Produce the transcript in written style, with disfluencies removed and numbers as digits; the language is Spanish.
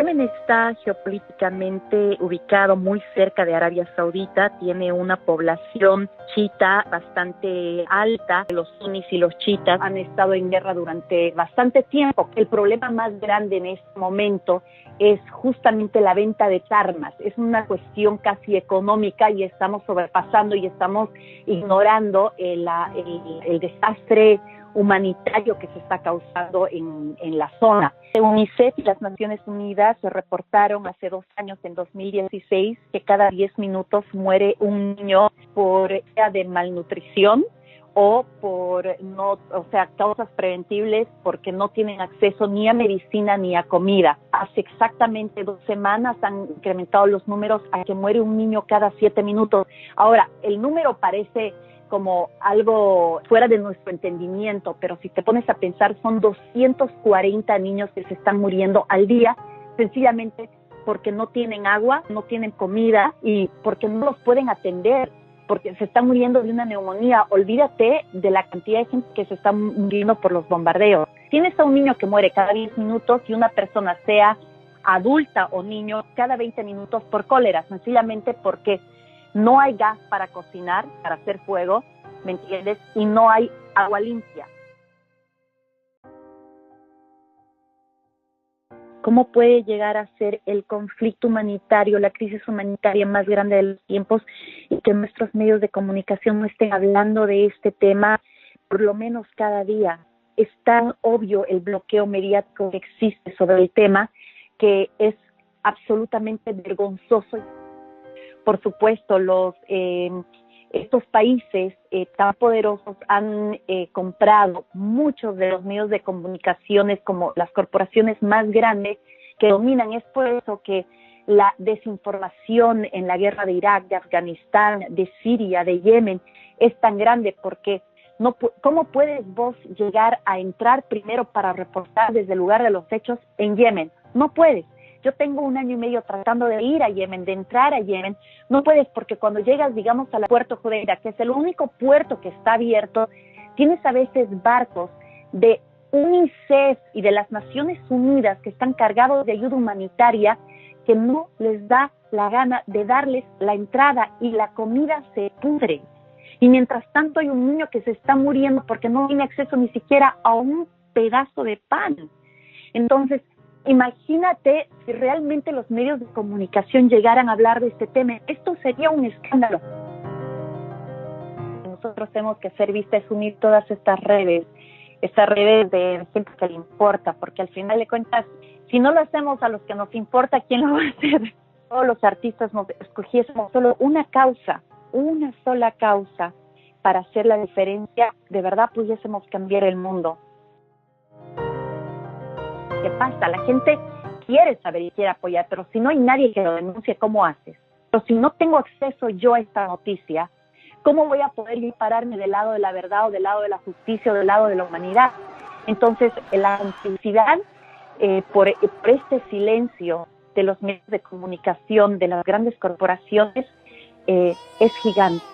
Yemen está geopolíticamente ubicado muy cerca de Arabia Saudita, tiene una población chiita bastante alta. Los suníes y los chiitas han estado en guerra durante bastante tiempo. El problema más grande en este momento es justamente la venta de armas. Es una cuestión casi económica y estamos sobrepasando y estamos ignorando el desastre humanitario que se está causando en la zona. UNICEF y las Naciones Unidas se reportaron hace 2 años, en 2016, que cada 10 minutos muere un niño por sea de malnutrición o por causas preventibles, porque no tienen acceso ni a medicina ni a comida. Hace exactamente 2 semanas han incrementado los números a que muere un niño cada 7 minutos. Ahora, el número parece como algo fuera de nuestro entendimiento, pero si te pones a pensar, son 240 niños que se están muriendo al día, sencillamente porque no tienen agua, no tienen comida y porque no los pueden atender, porque se están muriendo de una neumonía. Olvídate de la cantidad de gente que se está muriendo por los bombardeos. Tienes a un niño que muere cada 10 minutos y una persona, sea adulta o niño, cada 20 minutos por cólera, sencillamente porque no hay gas para cocinar, para hacer fuego, ¿me entiendes? Y no hay agua limpia. ¿Cómo puede llegar a ser el conflicto humanitario, la crisis humanitaria más grande de los tiempos, y que nuestros medios de comunicación no estén hablando de este tema por lo menos cada día? Es tan obvio el bloqueo mediático que existe sobre el tema que es absolutamente vergonzoso. Por supuesto, estos países tan poderosos han comprado muchos de los medios de comunicaciones, como las corporaciones más grandes que dominan. Es por eso que la desinformación en la guerra de Irak, de Afganistán, de Siria, de Yemen es tan grande, porque ¿cómo puedes vos llegar a entrar primero para reportar desde el lugar de los hechos en Yemen? No puedes. Yo tengo 1 año y medio tratando de ir a Yemen, de entrar a Yemen. No puedes, porque cuando llegas, digamos, al puerto Judeira, que es el único puerto que está abierto, tienes a veces barcos de UNICEF y de las Naciones Unidas que están cargados de ayuda humanitaria, que no les da la gana de darles la entrada y la comida se pudre. Y mientras tanto hay un niño que se está muriendo porque no tiene acceso ni siquiera a un pedazo de pan. Entonces, imagínate si realmente los medios de comunicación llegaran a hablar de este tema. Esto sería un escándalo. Nosotros tenemos que hacer vista, es unir todas estas redes de gente que le importa, porque al final de cuentas, si no lo hacemos a los que nos importa, ¿quién lo va a hacer? Todos los artistas nos escogiésemos solo una sola causa para hacer la diferencia, de verdad pudiésemos cambiar el mundo. ¿Qué pasa? La gente quiere saber y quiere apoyar, pero si no hay nadie que lo denuncie, ¿cómo haces? Pero si no tengo acceso yo a esta noticia, ¿cómo voy a poder ir pararme del lado de la verdad o del lado de la justicia o del lado de la humanidad? Entonces, la complicidad por este silencio de los medios de comunicación, de las grandes corporaciones, es gigante.